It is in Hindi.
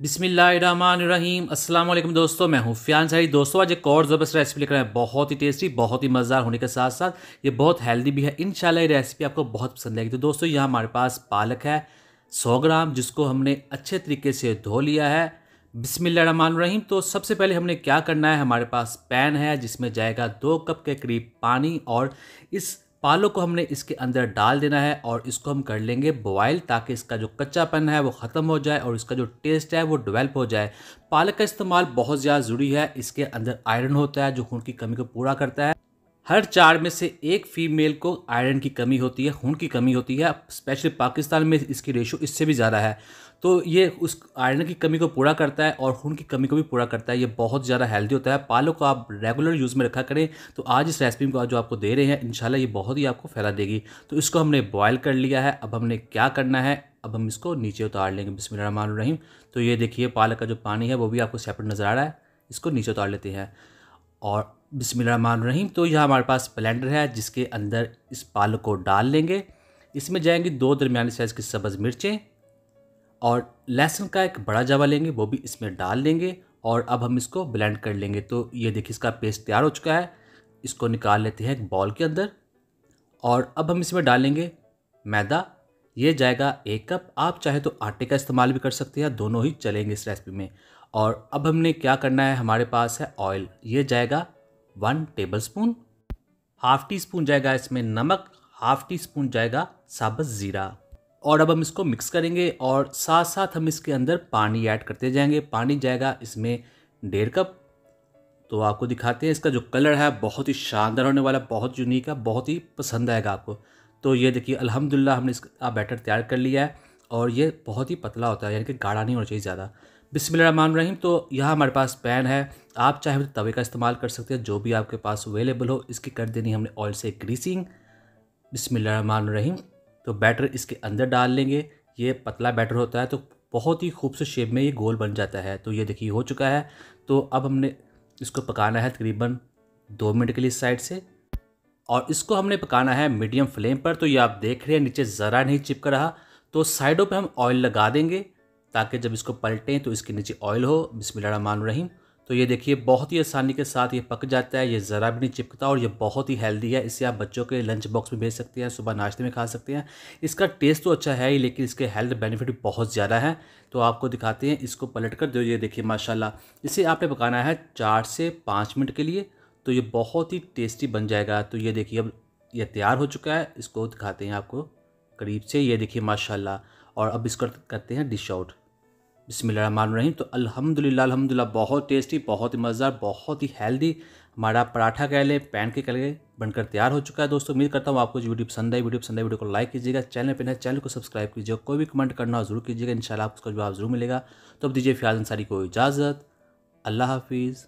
बिस्मिल्लाहिर्रहमानिर्रहीम अस्सलाम वालेकुम दोस्तों, मैं हूँ फ़ियाज़ अंसारी। दोस्तों आज एक और ज़बरदस्त रेसिपी लेकर आए, बहुत ही टेस्टी, बहुत ही मज़ेदार होने के साथ साथ ये बहुत हेल्दी भी है। इंशाल्लाह ये रेसिपी आपको बहुत पसंद आएगी। तो दोस्तों यहाँ हमारे पास पालक है 100 ग्राम, जिसको हमने अच्छे तरीके से धो लिया है। बिस्मिल्लाहिर्रहमानिर्रहीम। तो सबसे पहले हमने क्या करना है, हमारे पास पैन है जिसमें जाएगा 2 कप के करीब पानी, और इस पालक को हमने इसके अंदर डाल देना है और इसको हम कर लेंगे बॉयल, ताकि इसका जो कच्चापन है वो ख़त्म हो जाए और इसका जो टेस्ट है वो डेवलप हो जाए। पालक का इस्तेमाल बहुत ज़्यादा ज़रूरी है, इसके अंदर आयरन होता है जो खून की कमी को पूरा करता है। हर 4 में से एक फीमेल को आयरन की कमी होती है, खून की कमी होती है। स्पेशली पाकिस्तान में इसकी रेशो इससे भी ज़्यादा है। तो ये उस आयरन की कमी को पूरा करता है और खून की कमी को भी पूरा करता है। ये बहुत ज़्यादा हेल्दी होता है। पालक को आप रेगुलर यूज़ में रखा करें। तो आज इस रेसिपी को जो आपको दे रहे हैं, इंशाल्लाह ये बहुत ही आपको फ़ायदा देगी। तो इसको हमने बॉयल कर लिया है। अब हमने क्या करना है, अब हम इसको नीचे उतार लेंगे। बिस्मिल्लाहिर्रहमानिर्रहीम। तो ये देखिए पालक का जो पानी है वो भी आपको सेपरेट नज़र आ रहा है। इसको नीचे उतार लेते हैं और बिस्मिल्लाहिर्रहमानिर्रहीम। तो यह हमारे पास ब्लेंडर है जिसके अंदर इस पालक को डाल लेंगे। इसमें जाएंगी 2 दरमियानी साइज़ की सब्ज़ मिर्चें और लहसुन का एक बड़ा जवा लेंगे, वो भी इसमें डाल लेंगे और अब हम इसको ब्लेंड कर लेंगे। तो ये देखिए इसका पेस्ट तैयार हो चुका है। इसको निकाल लेते हैं एक बाउल के अंदर और अब हम इसमें डालेंगे मैदा। ये जाएगा 1 कप। आप चाहे तो आटे का इस्तेमाल भी कर सकते हैं, दोनों ही चलेंगे इस रेसिपी में। और अब हमने क्या करना है, हमारे पास है ऑयल। ये जाएगा 1 टेबलस्पून। हाफ़ टी स्पून जाएगा इसमें नमक, हाफ़ टी स्पून जाएगा साबुत ज़ीरा। और अब हम इसको मिक्स करेंगे और साथ साथ हम इसके अंदर पानी ऐड करते जाएंगे। पानी जाएगा इसमें 1.5 कप। तो आपको दिखाते हैं, इसका जो कलर है बहुत ही शानदार होने वाला, बहुत यूनिक है, बहुत ही पसंद आएगा आपको। तो ये देखिए अल्हम्दुलिल्लाह हमने इसका बैटर तैयार कर लिया है और ये बहुत ही पतला होता है, यानी कि गाढ़ा नहीं होना चाहिए ज़्यादा। बिस्मिल्लाहिर्रहमानिर्रहीम। तो यहाँ हमारे पास पैन है, आप चाहे तो तवे का इस्तेमाल कर सकते हैं, जो भी आपके पास अवेलेबल हो। इसकी कर देनी हमने ऑयल से ग्रीसिंग। बिस्मिल्लाहिर्रहमानिर्रहीम। तो बैटर इसके अंदर डाल लेंगे। ये पतला बैटर होता है तो बहुत ही खूबसूरत शेप में ये गोल बन जाता है। तो ये देखिए हो चुका है। तो अब हमने इसको पकाना है तकरीबन 2 मिनट के लिए इस साइड से, और इसको हमने पकाना है मीडियम फ्लेम पर। तो ये आप देख रहे हैं नीचे ज़रा नहीं चिपक रहा। तो साइडों पे हम ऑयल लगा देंगे ताकि जब इसको पलटें तो इसके नीचे ऑयल हो। बिस्मिल्लाहिर्रहमानिर्रहीम। तो ये देखिए बहुत ही आसानी के साथ ये पक जाता है, ये ज़रा भी नहीं चिपकता और ये बहुत ही हेल्दी है। इसे आप बच्चों के लंच बॉक्स में भेज सकते हैं, सुबह नाश्ते में खा सकते हैं। इसका टेस्ट तो अच्छा है ही, लेकिन इसके हेल्थ बेनिफिट भी बहुत ज़्यादा है। तो आपको दिखाते हैं, इसको पलट कर दो। ये देखिए माशाल्लाह, इसे आपने पकाना है 4 से 5 मिनट के लिए। तो ये बहुत ही टेस्टी बन जाएगा। तो ये देखिए अब ये तैयार हो चुका है। इसको दिखाते हैं आपको करीब से। ये देखिए माशाल्लाह। और अब इसको करते हैं डिश आउट। बिस्मिल्लाहिर्रहमानिर्रहीम। तो अल्हम्दुलिल्लाह बहुत टेस्टी, बहुत ही मज़ेदार, बहुत ही हेल्दी हमारा पराठा कह लें, पैनकेक कह लें, बनकर तैयार हो चुका है। दोस्तों उम्मीद करता हूँ आपको जो वीडियो पसंद आई। वीडियो को लाइक कीजिएगा, चैनल पर नए चैनल को सब्सक्राइब कीजिएगा, कोई भी कमेंट करना हो ज़रूर कीजिएगा, इंशाल्लाह आपको उसका जवाब ज़रूर मिलेगा। तो अब दीजिए फ़ियाज़ अंसारी को इजाज़त। अल्लाह हाफिज़।